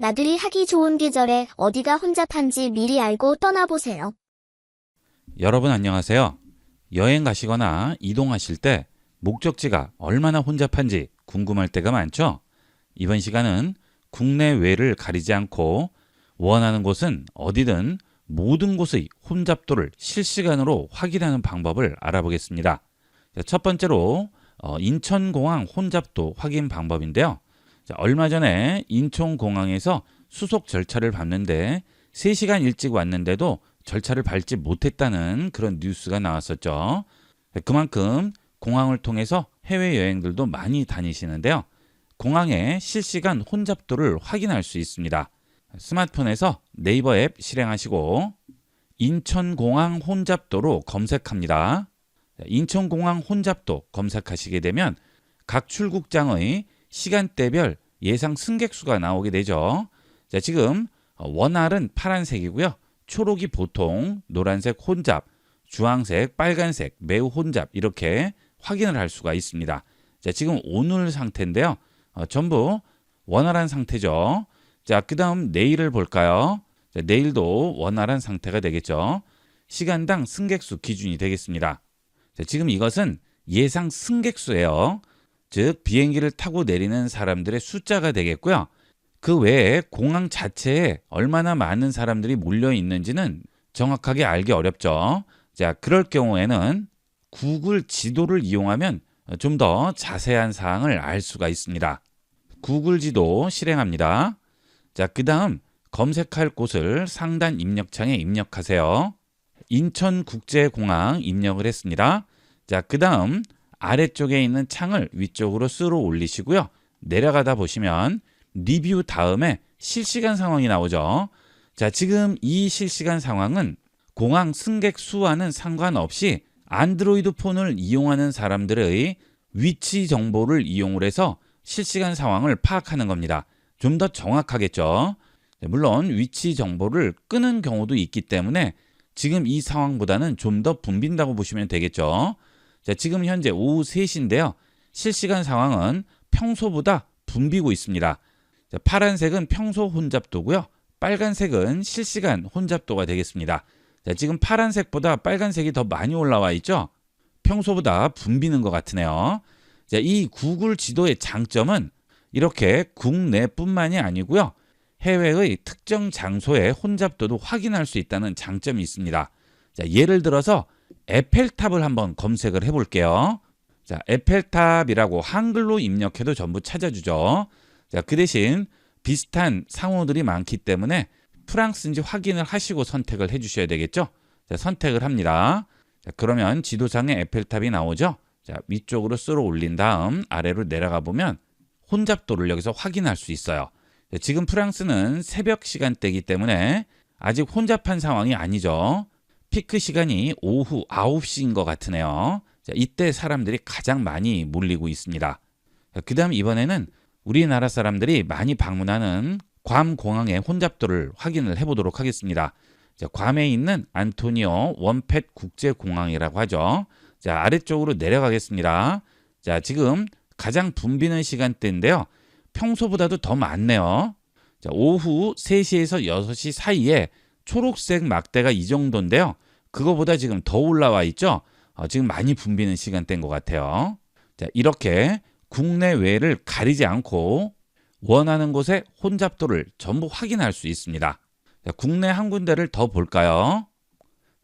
나들이 하기 좋은 계절에 어디가 혼잡한지 미리 알고 떠나보세요. 여러분 안녕하세요. 여행 가시거나 이동하실 때 목적지가 얼마나 혼잡한지 궁금할 때가 많죠? 이번 시간은 국내외를 가리지 않고 원하는 곳은 어디든 모든 곳의 혼잡도를 실시간으로 확인하는 방법을 알아보겠습니다. 첫 번째로 인천공항 혼잡도 확인 방법인데요. 얼마 전에 인천공항에서 수속 절차를 밟는데 3시간 일찍 왔는데도 절차를 밟지 못했다는 그런 뉴스가 나왔었죠. 그만큼 공항을 통해서 해외여행들도 많이 다니시는데요. 공항의 실시간 혼잡도를 확인할 수 있습니다. 스마트폰에서 네이버 앱 실행하시고 인천공항 혼잡도로 검색합니다. 인천공항 혼잡도 검색하시게 되면 각 출국장의 시간대별 예상 승객수가 나오게 되죠. 자, 지금 원활은 파란색이고요. 초록이 보통, 노란색 혼잡, 주황색, 빨간색, 매우 혼잡 이렇게 확인을 할 수가 있습니다. 자, 지금 오늘 상태인데요. 전부 원활한 상태죠. 자, 그 다음 내일을 볼까요? 자, 내일도 원활한 상태가 되겠죠. 시간당 승객수 기준이 되겠습니다. 자, 지금 이것은 예상 승객수예요. 즉 비행기를 타고 내리는 사람들의 숫자가 되겠고요. 그 외에 공항 자체에 얼마나 많은 사람들이 몰려 있는지는 정확하게 알기 어렵죠. 자, 그럴 경우에는 구글 지도를 이용하면 좀 더 자세한 사항을 알 수가 있습니다. 구글 지도 실행합니다. 자, 그 다음 검색할 곳을 상단 입력창에 입력하세요. 인천국제공항 입력을 했습니다. 자, 그 다음 아래쪽에 있는 창을 위쪽으로 쓸어 올리시고요. 내려가다 보시면 리뷰 다음에 실시간 상황이 나오죠. 자, 지금 이 실시간 상황은 공항 승객 수와는 상관없이 안드로이드 폰을 이용하는 사람들의 위치 정보를 이용을 해서 실시간 상황을 파악하는 겁니다. 좀 더 정확하겠죠. 물론 위치 정보를 끄는 경우도 있기 때문에 지금 이 상황보다는 좀 더 붐빈다고 보시면 되겠죠. 자, 지금 현재 오후 3시인데요. 실시간 상황은 평소보다 붐비고 있습니다. 자, 파란색은 평소 혼잡도고요. 빨간색은 실시간 혼잡도가 되겠습니다. 자, 지금 파란색보다 빨간색이 더 많이 올라와 있죠. 평소보다 붐비는 것 같으네요. 자, 이 구글 지도의 장점은 이렇게 국내뿐만이 아니고요. 해외의 특정 장소의 혼잡도도 확인할 수 있다는 장점이 있습니다. 자, 예를 들어서 에펠탑을 한번 검색을 해볼게요. 자, 에펠탑이라고 한글로 입력해도 전부 찾아주죠. 자, 그 대신 비슷한 상호들이 많기 때문에 프랑스인지 확인을 하시고 선택을 해주셔야 되겠죠. 자, 선택을 합니다. 자, 그러면 지도상에 에펠탑이 나오죠. 자, 위쪽으로 쓸어 올린 다음 아래로 내려가 보면 혼잡도를 여기서 확인할 수 있어요. 자, 지금 프랑스는 새벽 시간대이기 때문에 아직 혼잡한 상황이 아니죠. 피크 시간이 오후 9시인 것 같으네요. 자, 이때 사람들이 가장 많이 몰리고 있습니다. 그 다음 이번에는 우리나라 사람들이 많이 방문하는 괌 공항의 혼잡도를 확인을 해보도록 하겠습니다. 자, 괌에 있는 안토니오 원펫 국제공항이라고 하죠. 자, 아래쪽으로 내려가겠습니다. 자, 지금 가장 붐비는 시간대인데요. 평소보다도 더 많네요. 자, 오후 3시에서 6시 사이에 초록색 막대가 이 정도인데요. 그거보다 지금 더 올라와 있죠. 지금 많이 붐비는 시간대인 것 같아요. 자, 이렇게 국내외를 가리지 않고 원하는 곳의 혼잡도를 전부 확인할 수 있습니다. 자, 국내 한 군데를 더 볼까요?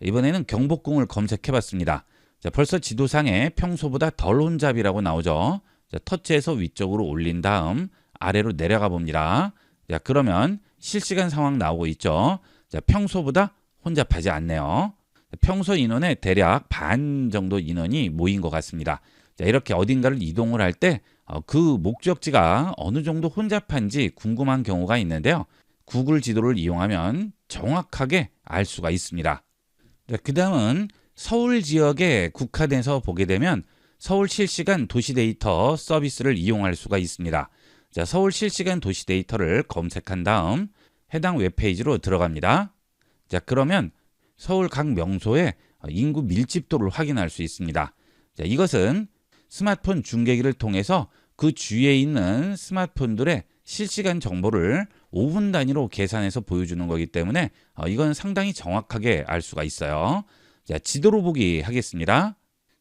이번에는 경복궁을 검색해봤습니다. 자, 벌써 지도상에 평소보다 덜 혼잡이라고 나오죠. 자, 터치해서 위쪽으로 올린 다음 아래로 내려가 봅니다. 자, 그러면 실시간 상황 나오고 있죠. 자, 평소보다 혼잡하지 않네요. 평소 인원의 대략 반 정도 인원이 모인 것 같습니다. 자, 이렇게 어딘가를 이동을 할 때 그 목적지가 어느 정도 혼잡한지 궁금한 경우가 있는데요. 구글 지도를 이용하면 정확하게 알 수가 있습니다. 자, 그 다음은 서울 지역에 국한해서 보게 되면 서울 실시간 도시 데이터 서비스를 이용할 수가 있습니다. 자, 서울 실시간 도시 데이터를 검색한 다음 해당 웹페이지로 들어갑니다. 자, 그러면 서울 각 명소의 인구 밀집도를 확인할 수 있습니다. 자, 이것은 스마트폰 중계기를 통해서 그 주위에 있는 스마트폰들의 실시간 정보를 5분 단위로 계산해서 보여주는 거기 때문에 이건 상당히 정확하게 알 수가 있어요. 자, 지도로 보기 하겠습니다.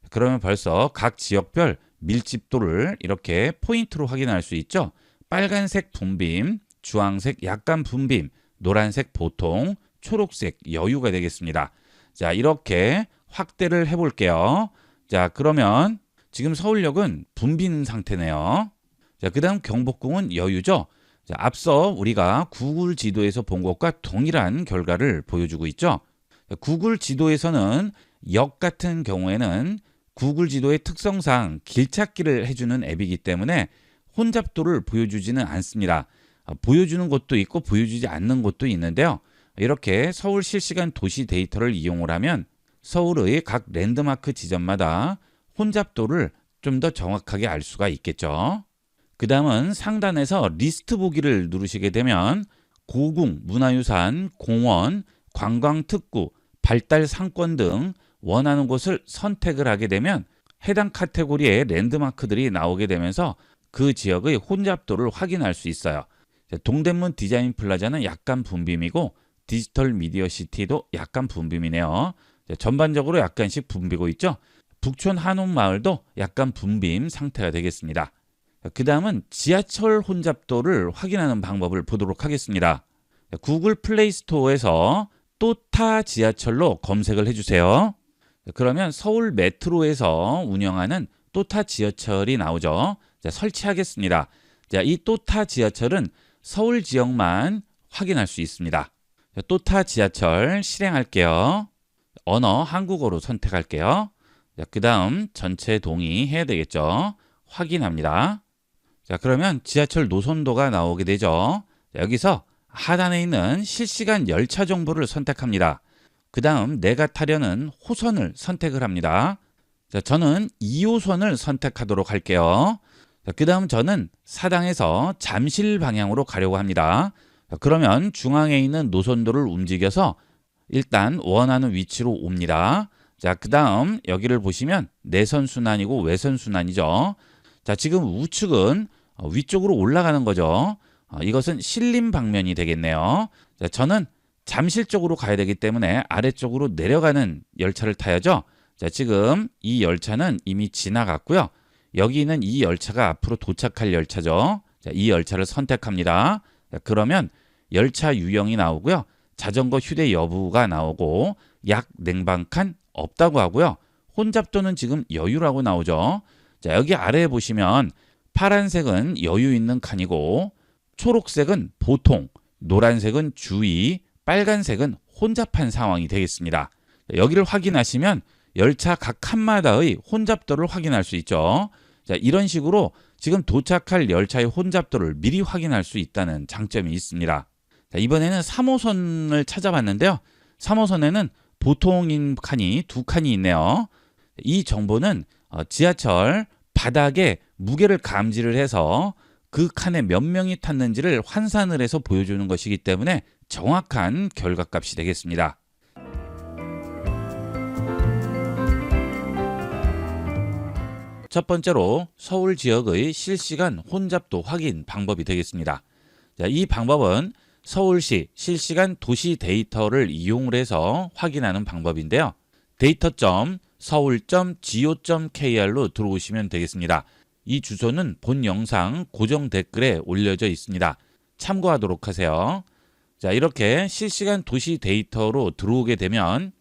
그러면 벌써 각 지역별 밀집도를 이렇게 포인트로 확인할 수 있죠. 빨간색 붐빔, 주황색 약간 붐빔, 노란색 보통, 초록색 여유가 되겠습니다. 자, 이렇게 확대를 해볼게요. 자, 그러면 지금 서울역은 붐빈 상태네요. 자, 그 다음 경복궁은 여유죠. 자, 앞서 우리가 구글 지도에서 본 것과 동일한 결과를 보여주고 있죠. 자, 구글 지도에서는 역 같은 경우에는 구글 지도의 특성상 길찾기를 해주는 앱이기 때문에 혼잡도를 보여주지는 않습니다. 보여주는 곳도 있고 보여주지 않는 곳도 있는데요. 이렇게 서울 실시간 도시 데이터를 이용을 하면 서울의 각 랜드마크 지점마다 혼잡도를 좀 더 정확하게 알 수가 있겠죠. 그 다음은 상단에서 리스트 보기를 누르시게 되면 고궁, 문화유산, 공원, 관광특구, 발달 상권 등 원하는 곳을 선택을 하게 되면 해당 카테고리의 랜드마크들이 나오게 되면서 그 지역의 혼잡도를 확인할 수 있어요. 동대문 디자인 플라자는 약간 붐빔이고 디지털 미디어 시티도 약간 붐빔이네요. 전반적으로 약간씩 붐비고 있죠. 북촌 한옥마을도 약간 붐빔 상태가 되겠습니다. 그 다음은 지하철 혼잡도를 확인하는 방법을 보도록 하겠습니다. 구글 플레이 스토어에서 또타 지하철로 검색을 해주세요. 그러면 서울 메트로에서 운영하는 또타 지하철이 나오죠. 자, 설치하겠습니다. 자, 이 또타 지하철은 서울 지역만 확인할 수 있습니다. 자, 또타 지하철 실행할게요. 언어 한국어로 선택할게요. 자, 그 다음 전체 동의해야 되겠죠. 확인합니다. 자, 그러면 지하철 노선도가 나오게 되죠. 자, 여기서 하단에 있는 실시간 열차 정보를 선택합니다. 그 다음 내가 타려는 호선을 선택을 합니다. 자, 저는 2호선을 선택하도록 할게요. 자, 그 다음 저는 사당에서 잠실 방향으로 가려고 합니다. 자, 그러면 중앙에 있는 노선도를 움직여서 일단 원하는 위치로 옵니다. 자, 그 다음 여기를 보시면 내선 순환이고 외선 순환이죠. 자, 지금 우측은 위쪽으로 올라가는 거죠. 이것은 신림 방면이 되겠네요. 자, 저는 잠실 쪽으로 가야 되기 때문에 아래쪽으로 내려가는 열차를 타야죠. 자, 지금 이 열차는 이미 지나갔고요. 여기 있는 이 열차가 앞으로 도착할 열차죠. 자, 이 열차를 선택합니다. 자, 그러면 열차 유형이 나오고요. 자전거 휴대 여부가 나오고 약 냉방칸 없다고 하고요. 혼잡도는 지금 여유라고 나오죠. 자, 여기 아래에 보시면 파란색은 여유 있는 칸이고 초록색은 보통, 노란색은 주의, 빨간색은 혼잡한 상황이 되겠습니다. 자, 여기를 확인하시면 열차 각 칸마다의 혼잡도를 확인할 수 있죠. 자, 이런 식으로 지금 도착할 열차의 혼잡도를 미리 확인할 수 있다는 장점이 있습니다. 자, 이번에는 3호선을 찾아봤는데요. 3호선에는 보통인 칸이 2칸이 있네요. 이 정보는 지하철 바닥에 무게를 감지를 해서 그 칸에 몇 명이 탔는지를 환산을 해서 보여주는 것이기 때문에 정확한 결과값이 되겠습니다. 첫 번째로 서울 지역의 실시간 혼잡도 확인 방법이 되겠습니다. 자, 이 방법은 서울시 실시간 도시 데이터를 이용을 해서 확인하는 방법인데요. 데이터.서울.go.kr로 들어오시면 되겠습니다. 이 주소는 본 영상 고정 댓글에 올려져 있습니다. 참고하도록 하세요. 자, 이렇게 실시간 도시 데이터로 들어오게 되면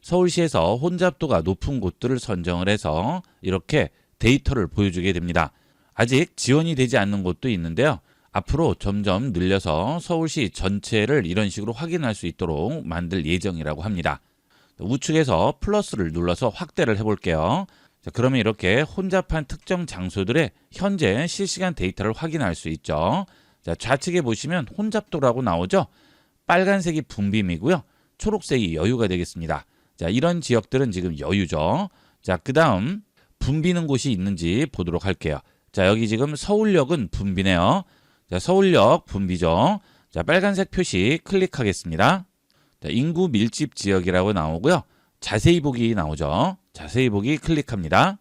서울시에서 혼잡도가 높은 곳들을 선정을 해서 이렇게 데이터를 보여주게 됩니다. 아직 지원이 되지 않는 곳도 있는데요. 앞으로 점점 늘려서 서울시 전체를 이런 식으로 확인할 수 있도록 만들 예정이라고 합니다. 우측에서 플러스를 눌러서 확대를 해볼게요. 자, 그러면 이렇게 혼잡한 특정 장소들의 현재 실시간 데이터를 확인할 수 있죠. 자, 좌측에 보시면 혼잡도라고 나오죠. 빨간색이 붐빔이고요. 초록색이 여유가 되겠습니다. 자, 이런 지역들은 지금 여유죠. 자, 그 다음 붐비는 곳이 있는지 보도록 할게요. 자, 여기 지금 서울역은 붐비네요. 자, 서울역 붐비죠. 자, 빨간색 표시 클릭하겠습니다. 자, 인구 밀집 지역이라고 나오고요. 자세히 보기 나오죠. 자세히 보기 클릭합니다.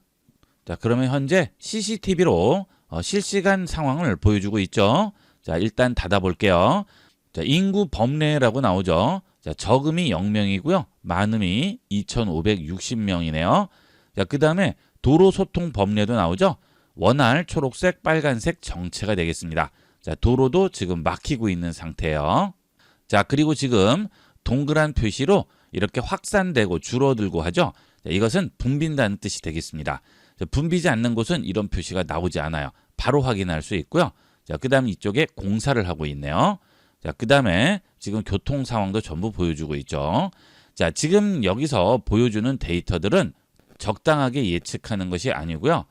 자, 그러면 현재 CCTV로 실시간 상황을 보여주고 있죠. 자, 일단 닫아볼게요. 자, 인구 범례라고 나오죠. 자, 적음이 0명이고요. 많음이 2,560명이네요. 자, 그 다음에 도로 소통 범례도 나오죠. 원활, 초록색, 빨간색 정체가 되겠습니다. 자, 도로도 지금 막히고 있는 상태예요. 자, 그리고 지금 동그란 표시로 이렇게 확산되고 줄어들고 하죠. 자, 이것은 붐빈다는 뜻이 되겠습니다. 자, 붐비지 않는 곳은 이런 표시가 나오지 않아요. 바로 확인할 수 있고요. 자, 그 다음 이쪽에 공사를 하고 있네요. 자, 그 다음에 지금 교통 상황도 전부 보여주고 있죠. 자, 지금 여기서 보여주는 데이터들은 적당하게 예측하는 것이 아니고요.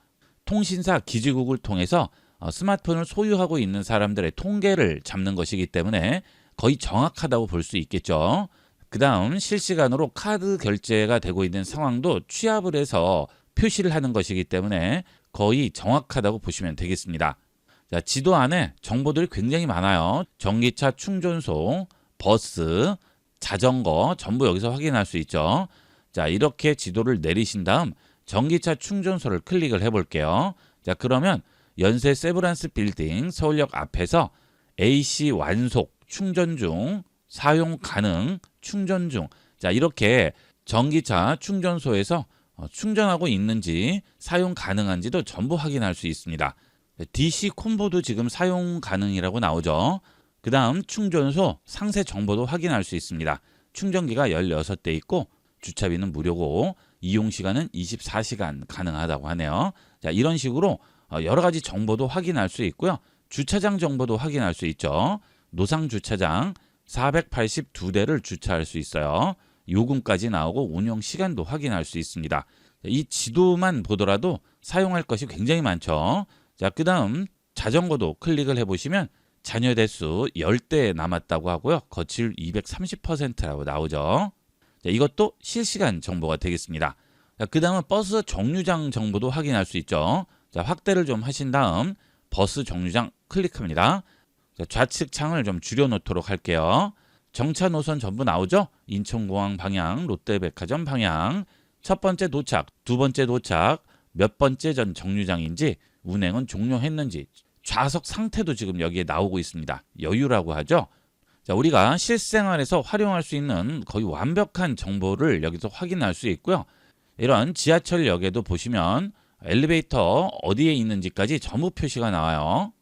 통신사 기지국을 통해서 스마트폰을 소유하고 있는 사람들의 통계를 잡는 것이기 때문에 거의 정확하다고 볼 수 있겠죠. 그 다음 실시간으로 카드 결제가 되고 있는 상황도 취합을 해서 표시를 하는 것이기 때문에 거의 정확하다고 보시면 되겠습니다. 자, 지도 안에 정보들이 굉장히 많아요. 전기차 충전소, 버스, 자전거 전부 여기서 확인할 수 있죠. 자, 이렇게 지도를 내리신 다음 전기차 충전소를 클릭을 해볼게요. 자, 그러면 연세 세브란스 빌딩 서울역 앞에서 AC 완속, 충전 중, 사용 가능, 충전 중. 자, 이렇게 전기차 충전소에서 충전하고 있는지 사용 가능한지도 전부 확인할 수 있습니다. DC 콤보도 지금 사용 가능이라고 나오죠. 그 다음 충전소 상세 정보도 확인할 수 있습니다. 충전기가 16대 있고 주차비는 무료고 이용 시간은 24시간 가능하다고 하네요. 자, 이런 식으로 여러 가지 정보도 확인할 수 있고요. 주차장 정보도 확인할 수 있죠. 노상 주차장 482대를 주차할 수 있어요. 요금까지 나오고 운영 시간도 확인할 수 있습니다. 이 지도만 보더라도 사용할 것이 굉장히 많죠. 자, 그 다음 자전거도 클릭을 해보시면 잔여 대수 10대 남았다고 하고요. 거치율 230%라고 나오죠. 자, 이것도 실시간 정보가 되겠습니다. 자, 그 다음은 버스 정류장 정보도 확인할 수 있죠. 자, 확대를 좀 하신 다음 버스 정류장 클릭합니다. 자, 좌측 창을 좀 줄여놓도록 할게요. 정차 노선 전부 나오죠. 인천공항 방향, 롯데백화점 방향, 첫 번째 도착, 두 번째 도착, 몇 번째 전 정류장인지, 운행은 종료했는지, 좌석 상태도 지금 여기에 나오고 있습니다. 여유라고 하죠. 자, 우리가 실생활에서 활용할 수 있는 거의 완벽한 정보를 여기서 확인할 수 있고요. 이런 지하철역에도 보시면 엘리베이터 어디에 있는지까지 전부 표시가 나와요.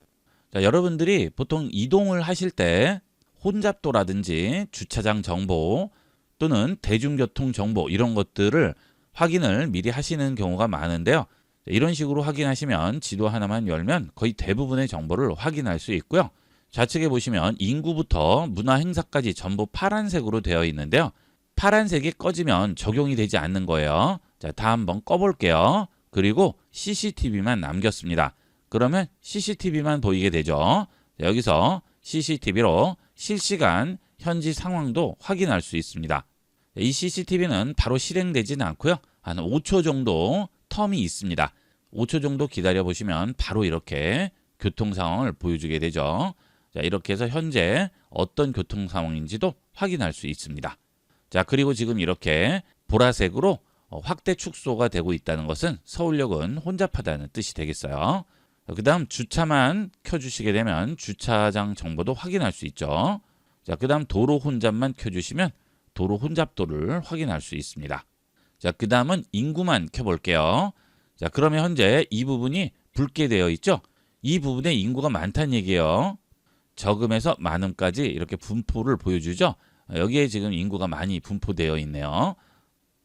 자, 여러분들이 보통 이동을 하실 때 혼잡도라든지 주차장 정보 또는 대중교통 정보 이런 것들을 확인을 미리 하시는 경우가 많은데요. 이런 식으로 확인하시면 지도 하나만 열면 거의 대부분의 정보를 확인할 수 있고요. 좌측에 보시면 인구부터 문화행사까지 전부 파란색으로 되어 있는데요. 파란색이 꺼지면 적용이 되지 않는 거예요. 자, 다 한번 꺼볼게요. 그리고 CCTV만 남겼습니다. 그러면 CCTV만 보이게 되죠. 자, 여기서 CCTV로 실시간 현지 상황도 확인할 수 있습니다. 이 CCTV는 바로 실행되지는 않고요. 한 5초 정도 텀이 있습니다. 5초 정도 기다려 보시면 바로 이렇게 교통 상황을 보여주게 되죠. 자, 이렇게 해서 현재 어떤 교통 상황인지도 확인할 수 있습니다. 자, 그리고 지금 이렇게 보라색으로 확대 축소가 되고 있다는 것은 서울역은 혼잡하다는 뜻이 되겠어요. 그 다음 주차만 켜주시게 되면 주차장 정보도 확인할 수 있죠. 자, 그 다음 도로 혼잡만 켜주시면 도로 혼잡도를 확인할 수 있습니다. 자, 그 다음은 인구만 켜볼게요. 자, 그러면 현재 이 부분이 붉게 되어 있죠. 이 부분에 인구가 많다는 얘기예요. 적음에서 많음까지 이렇게 분포를 보여주죠. 여기에 지금 인구가 많이 분포되어 있네요.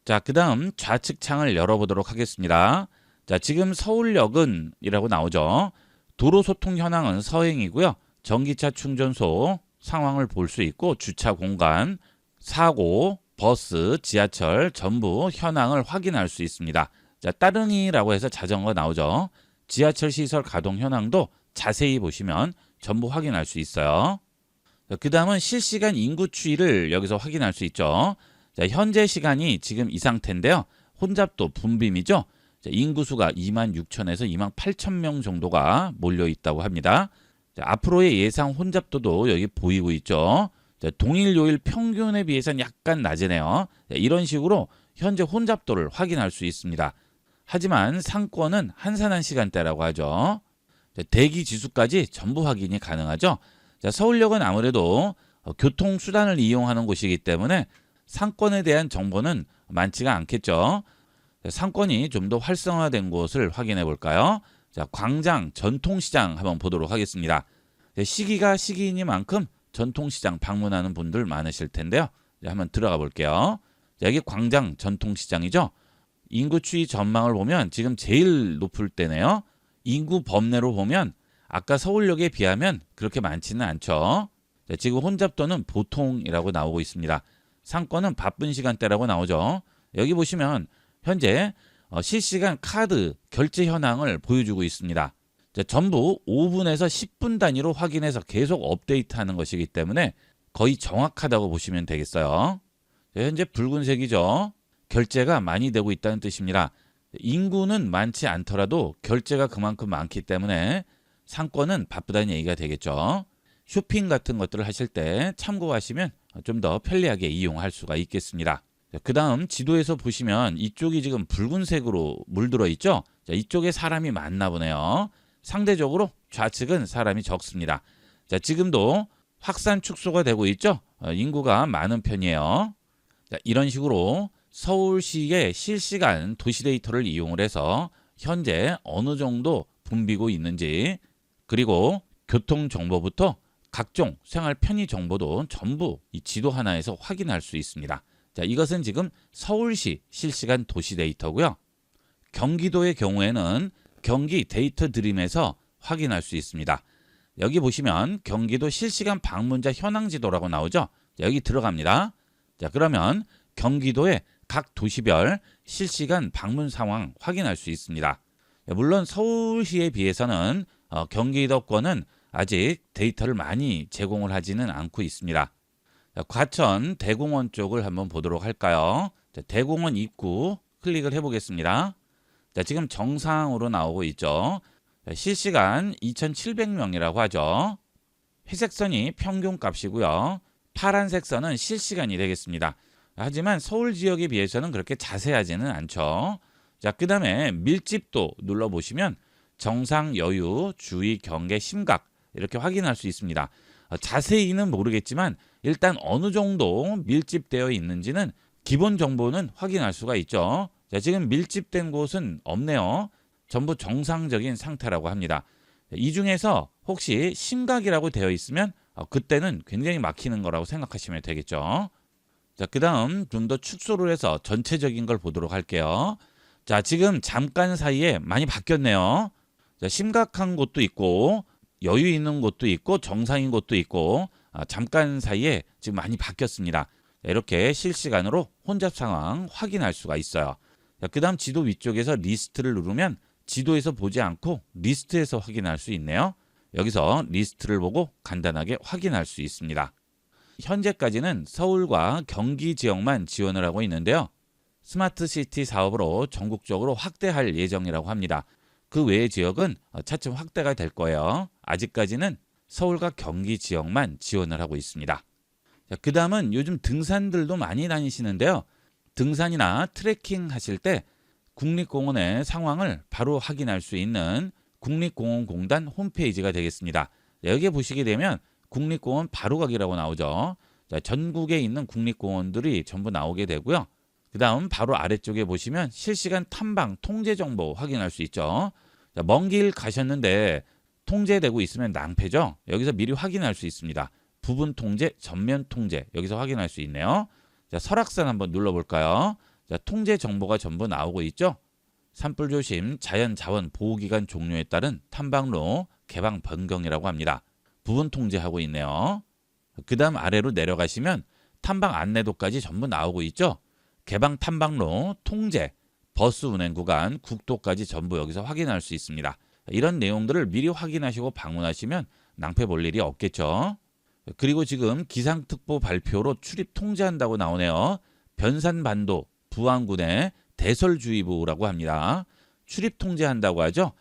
자, 그 다음 좌측 창을 열어보도록 하겠습니다. 자, 지금 서울역은 이라고 나오죠. 도로 소통 현황은 서행이고요. 전기차 충전소 상황을 볼 수 있고 주차 공간, 사고, 버스, 지하철 전부 현황을 확인할 수 있습니다. 자, 따릉이라고 해서 자전거 나오죠. 지하철 시설 가동 현황도 자세히 보시면 전부 확인할 수 있어요. 그 다음은 실시간 인구 추이를 여기서 확인할 수 있죠. 자, 현재 시간이 지금 이 상태인데요. 혼잡도 붐빔이죠. 자, 인구수가 26,000에서 28,000명 정도가 몰려 있다고 합니다. 자, 앞으로의 예상 혼잡도도 여기 보이고 있죠. 자, 동일 요일 평균에 비해서는 약간 낮으네요. 자, 이런 식으로 현재 혼잡도를 확인할 수 있습니다. 하지만 상권은 한산한 시간대라고 하죠. 자, 대기 지수까지 전부 확인이 가능하죠. 자, 서울역은 아무래도 교통수단을 이용하는 곳이기 때문에 상권에 대한 정보는 많지가 않겠죠. 상권이 좀 더 활성화된 곳을 확인해 볼까요? 자, 광장 전통시장 한번 보도록 하겠습니다. 시기가 시기이니만큼 전통시장 방문하는 분들 많으실 텐데요. 한번 들어가 볼게요. 자, 여기 광장 전통시장이죠. 인구 추이 전망을 보면 지금 제일 높을 때네요. 인구 범례로 보면 아까 서울역에 비하면 그렇게 많지는 않죠. 자, 지금 혼잡도는 보통이라고 나오고 있습니다. 상권은 바쁜 시간대라고 나오죠. 여기 보시면 현재 실시간 카드 결제 현황을 보여주고 있습니다. 자, 전부 5분에서 10분 단위로 확인해서 계속 업데이트하는 것이기 때문에 거의 정확하다고 보시면 되겠어요. 자, 현재 붉은색이죠. 결제가 많이 되고 있다는 뜻입니다. 인구는 많지 않더라도 결제가 그만큼 많기 때문에 상권은 바쁘다는 얘기가 되겠죠. 쇼핑 같은 것들을 하실 때 참고하시면 좀 더 편리하게 이용할 수가 있겠습니다. 그 다음 지도에서 보시면 이쪽이 지금 붉은색으로 물들어 있죠. 자, 이쪽에 사람이 많나 보네요. 상대적으로 좌측은 사람이 적습니다. 자, 지금도 확산 축소가 되고 있죠. 인구가 많은 편이에요. 자, 이런 식으로 서울시의 실시간 도시 데이터를 이용을 해서 현재 어느 정도 붐비고 있는지, 그리고 교통 정보부터 각종 생활 편의 정보도 전부 이 지도 하나에서 확인할 수 있습니다. 자, 이것은 지금 서울시 실시간 도시 데이터고요. 경기도의 경우에는 경기 데이터 드림에서 확인할 수 있습니다. 여기 보시면 경기도 실시간 방문자 현황 지도라고 나오죠. 자, 여기 들어갑니다. 자, 그러면 경기도의 각 도시별 실시간 방문 상황 확인할 수 있습니다. 물론 서울시에 비해서는 경기도권은 아직 데이터를 많이 제공을 하지는 않고 있습니다. 자, 과천 대공원 쪽을 한번 보도록 할까요? 자, 대공원 입구 클릭을 해보겠습니다. 자, 지금 정상으로 나오고 있죠. 자, 실시간 2,700명이라고 하죠. 회색 선이 평균 값이고요. 파란색 선은 실시간이 되겠습니다. 하지만 서울 지역에 비해서는 그렇게 자세하지는 않죠. 자, 그 다음에 밀집도 눌러보시면 정상, 여유, 주의, 경계, 심각 이렇게 확인할 수 있습니다. 자세히는 모르겠지만 일단 어느 정도 밀집되어 있는지는 기본 정보는 확인할 수가 있죠. 자, 지금 밀집된 곳은 없네요. 전부 정상적인 상태라고 합니다. 이 중에서 혹시 심각이라고 되어 있으면 그때는 굉장히 막히는 거라고 생각하시면 되겠죠. 자, 그 다음 좀 더 축소를 해서 전체적인 걸 보도록 할게요. 자, 지금 잠깐 사이에 많이 바뀌었네요. 자, 심각한 곳도 있고 여유 있는 곳도 있고 정상인 곳도 있고 잠깐 사이에 지금 많이 바뀌었습니다. 이렇게 실시간으로 혼잡 상황 확인할 수가 있어요. 그 다음 지도 위쪽에서 리스트를 누르면 지도에서 보지 않고 리스트에서 확인할 수 있네요. 여기서 리스트를 보고 간단하게 확인할 수 있습니다. 현재까지는 서울과 경기 지역만 지원을 하고 있는데요. 스마트시티 사업으로 전국적으로 확대할 예정이라고 합니다. 그 외의 지역은 차츰 확대가 될 거예요. 아직까지는 서울과 경기 지역만 지원을 하고 있습니다. 그 다음은 요즘 등산들도 많이 다니시는데요. 등산이나 트레킹 하실 때 국립공원의 상황을 바로 확인할 수 있는 국립공원공단 홈페이지가 되겠습니다. 여기에 보시게 되면 국립공원 바로가기라고 나오죠. 자, 전국에 있는 국립공원들이 전부 나오게 되고요. 그 다음 바로 아래쪽에 보시면 실시간 탐방 통제 정보 확인할 수 있죠. 먼 길 가셨는데 통제되고 있으면 낭패죠. 여기서 미리 확인할 수 있습니다. 부분 통제, 전면 통제 여기서 확인할 수 있네요. 자, 설악산 한번 눌러볼까요? 자, 통제 정보가 전부 나오고 있죠. 산불 조심, 자연 자원 보호 기간 종료에 따른 탐방로 개방 변경이라고 합니다. 부분 통제하고 있네요. 그 다음 아래로 내려가시면 탐방 안내도까지 전부 나오고 있죠. 개방 탐방로, 통제, 버스 운행 구간, 국도까지 전부 여기서 확인할 수 있습니다. 이런 내용들을 미리 확인하시고 방문하시면 낭패 볼 일이 없겠죠. 그리고 지금 기상특보 발표로 출입 통제한다고 나오네요. 변산반도, 부안군의 대설주의보라고 합니다. 출입 통제한다고 하죠.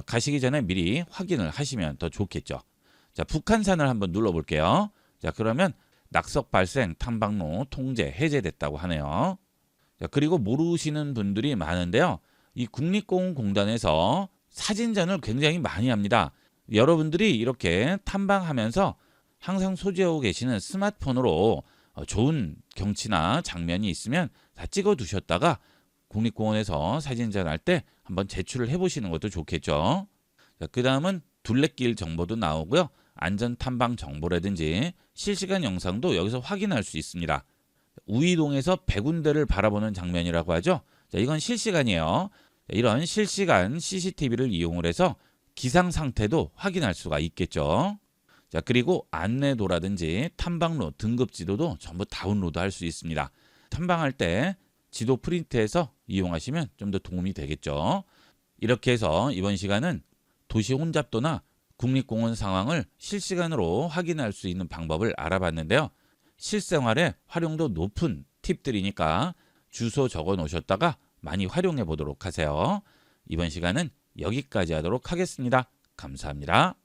가시기 전에 미리 확인을 하시면 더 좋겠죠. 자, 북한산을 한번 눌러볼게요. 자, 그러면 낙석 발생 탐방로 통제 해제됐다고 하네요. 자, 그리고 모르시는 분들이 많은데요. 이 국립공원공단에서 사진전을 굉장히 많이 합니다. 여러분들이 이렇게 탐방하면서 항상 소지하고 계시는 스마트폰으로 좋은 경치나 장면이 있으면 다 찍어 두셨다가 국립공원에서 사진 전할 때 한번 제출을 해보시는 것도 좋겠죠. 그 다음은 둘레길 정보도 나오고요. 안전탐방 정보라든지 실시간 영상도 여기서 확인할 수 있습니다. 우이동에서 백운대를 바라보는 장면이라고 하죠. 자, 이건 실시간이에요. 이런 실시간 CCTV를 이용을 해서 기상 상태도 확인할 수가 있겠죠. 자, 그리고 안내도라든지 탐방로, 등급지도도 전부 다운로드 할 수 있습니다. 탐방할 때 지도 프린트해서 이용하시면 좀 더 도움이 되겠죠. 이렇게 해서 이번 시간은 도시 혼잡도나 국립공원 상황을 실시간으로 확인할 수 있는 방법을 알아봤는데요. 실생활에 활용도 높은 팁들이니까 주소 적어 놓으셨다가 많이 활용해 보도록 하세요. 이번 시간은 여기까지 하도록 하겠습니다. 감사합니다.